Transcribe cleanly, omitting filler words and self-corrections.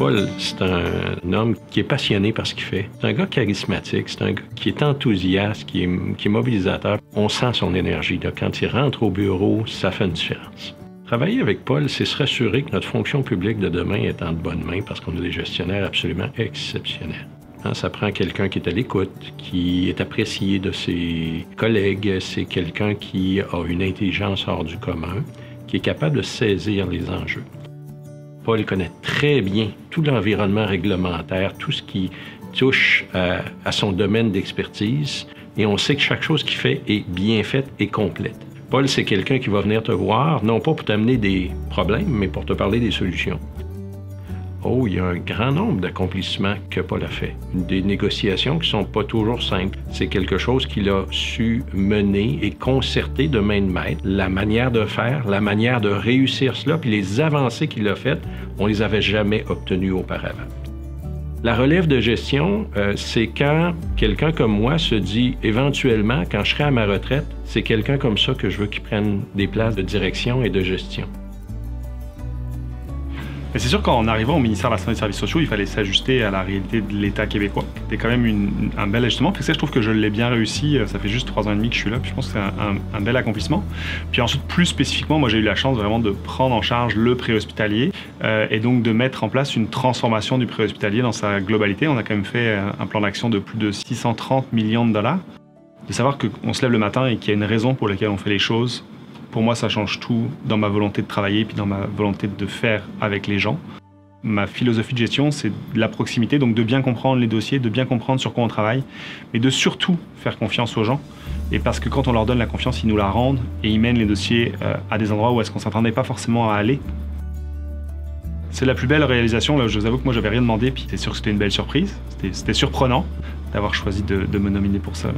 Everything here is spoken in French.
Paul, c'est un homme qui est passionné par ce qu'il fait. C'est un gars charismatique, c'est un gars qui est enthousiaste, qui est mobilisateur. On sent son énergie. Là. Quand il rentre au bureau, ça fait une différence. Travailler avec Paul, c'est se rassurer que notre fonction publique de demain est en de bonnes mains parce qu'on a des gestionnaires absolument exceptionnels. Ça prend quelqu'un qui est à l'écoute, qui est apprécié de ses collègues. C'est quelqu'un qui a une intelligence hors du commun, qui est capable de saisir les enjeux. Paul connaît très bien tout l'environnement réglementaire, tout ce qui touche à son domaine d'expertise, et on sait que chaque chose qu'il fait est bien faite et complète. Paul, c'est quelqu'un qui va venir te voir, non pas pour t'amener des problèmes, mais pour te parler des solutions. Oh, il y a un grand nombre d'accomplissements que Paul a fait. Des négociations qui ne sont pas toujours simples. C'est quelque chose qu'il a su mener et concerter de main de maître. La manière de faire, la manière de réussir cela, puis les avancées qu'il a faites, on ne les avait jamais obtenues auparavant. La relève de gestion, c'est quand quelqu'un comme moi se dit, éventuellement, quand je serai à ma retraite, c'est quelqu'un comme ça que je veux qu'il prenne des places de direction et de gestion. Mais c'est sûr qu'en arrivant au ministère de la Santé et des Services sociaux, il fallait s'ajuster à la réalité de l'État québécois. C'était quand même un bel ajustement. Puis ça, je trouve que je l'ai bien réussi. Ça fait juste 3 ans et demi que je suis là. Puis je pense que c'est un bel accomplissement. Puis ensuite, plus spécifiquement, moi j'ai eu la chance vraiment de prendre en charge le préhospitalier et donc de mettre en place une transformation du préhospitalier dans sa globalité. On a quand même fait un plan d'action de plus de 630 millions de dollars. De savoir qu'on se lève le matin et qu'il y a une raison pour laquelle on fait les choses. Pour moi, ça change tout dans ma volonté de travailler puis dans ma volonté de faire avec les gens. Ma philosophie de gestion, c'est de la proximité, donc de bien comprendre les dossiers, de bien comprendre sur quoi on travaille, mais de surtout faire confiance aux gens. Et parce que quand on leur donne la confiance, ils nous la rendent et ils mènent les dossiers à des endroits où est-ce qu'on ne s'attendait pas forcément à aller. C'est la plus belle réalisation. Là, je vous avoue que moi, j'avais rien demandé, puis c'est sûr que c'était une belle surprise. C'était surprenant d'avoir choisi de me nominer pour ça. Là.